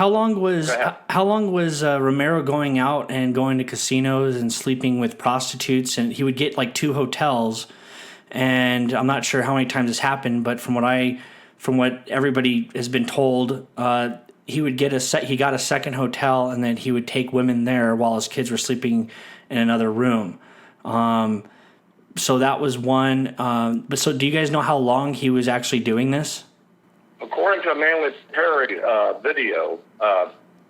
How long was Romero going out and going to casinos and sleeping with prostitutes? And he would get like 2 hotels, and I'm not sure how many times this happened, but from what everybody has been told, he would get he got a second hotel, and then he would take women there while his kids were sleeping in another room. So that was one. But so, do you guys know how long he was actually doing this? According to Manly Perry video,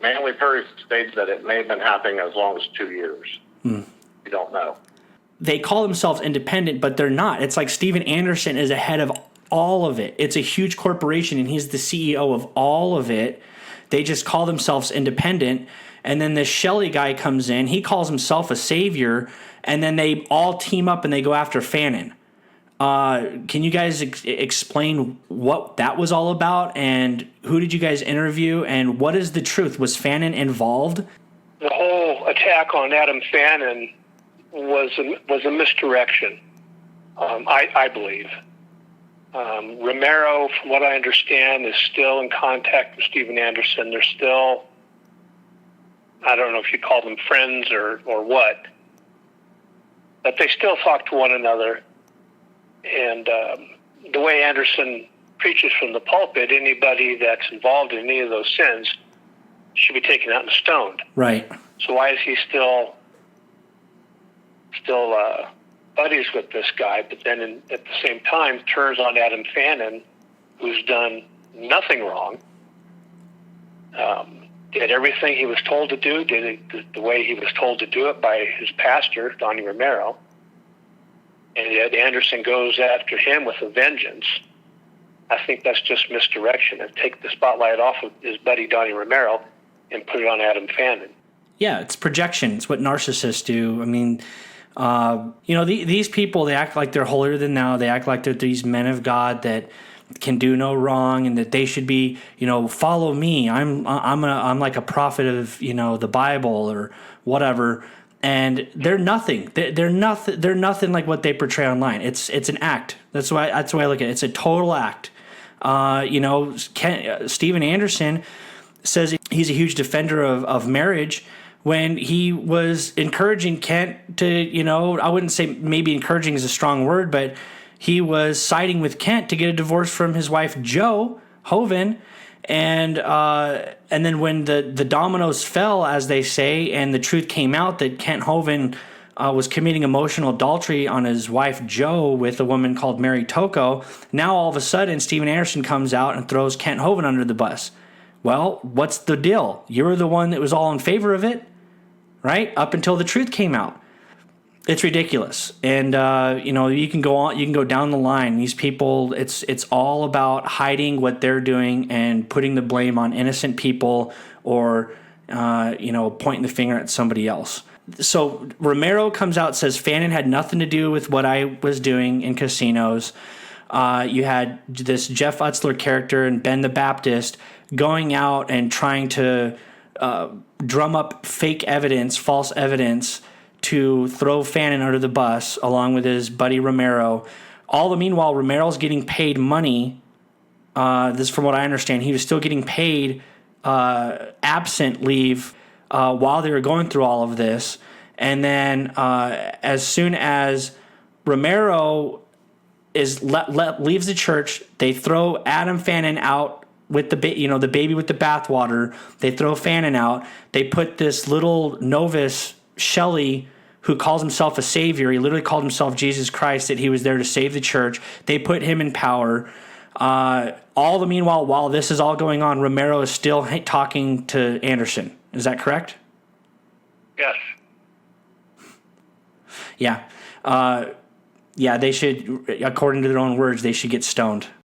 Manly Perry states that it may have been happening as long as 2 years. We don't know. They call themselves independent, but they're not. It's like Steven Anderson is ahead of all of it. It's a huge corporation, and he's the CEO of all of it. They just call themselves independent. And then this Shelley guy comes in. He calls himself a savior, and then they all team up and they go after Fannin. Can you guys explain what that was all about, and who did you guys interview, and what is the truth? Was Fannin involved? The whole attack on Adam Fannin was a misdirection, I believe. Romero, from what I understand, is still in contact with Steven Anderson. They're still, I don't know if you call them friends or what, but they still talk to one another. And the way Anderson preaches from the pulpit, anybody that's involved in any of those sins should be taken out and stoned. Right. So why is he still buddies with this guy, but then at the same time turns on Adam Fannin, who's done nothing wrong, did everything he was told to do, did it the way he was told to do it by his pastor, Donnie Romero, and yet Anderson goes after him with a vengeance. I think that's just misdirection, and take the spotlight off of his buddy Donnie Romero and put it on Adam Fannin. Yeah, it's projection. It's what narcissists do. I mean, these people, they act like they're holier than thou. They act like they're these men of God that can do no wrong, and that they should be, follow me. I'm like a prophet of, the Bible or whatever. And they're nothing. They're nothing. They're nothing like what they portray online. It's an act. That's the way I look at it. It's a total act. Steven Anderson says he's a huge defender of marriage, when he was encouraging Kent to, I wouldn't say, maybe encouraging is a strong word, but he was siding with Kent to get a divorce from his wife, Jo Hoven. And then when the dominoes fell, as they say, and the truth came out that Kent Hoven was committing emotional adultery on his wife, Jo, with a woman called Mary Tocco, now all of a sudden Steven Anderson comes out and throws Kent Hoven under the bus. Well, what's the deal? You were the one that was all in favor of it, right? Up until the truth came out. It's ridiculous. And, you can go on, you can go down the line. These people, it's all about hiding what they're doing and putting the blame on innocent people, or, pointing the finger at somebody else. So Romero comes out and says Fannin had nothing to do with what I was doing in casinos. You had this Jeff Utzler character and Ben the Baptist going out and trying to drum up fake evidence, false evidence, to throw Fannin under the bus along with his buddy Romero. All the meanwhile, Romero's getting paid money. This, from what I understand, he was still getting paid absent leave while they were going through all of this. And then as soon as Romero leaves the church, they throw Adam Fannin out with the baby with the bathwater. They throw Fannin out. They put this little novice, Shelley, who calls himself a savior. He literally called himself Jesus Christ, that he was there to save the church. They put him in power. All the meanwhile, while this is all going on, Romero is still talking to Anderson. Is that correct? Yes. Yeah. They should, according to their own words, they should get stoned.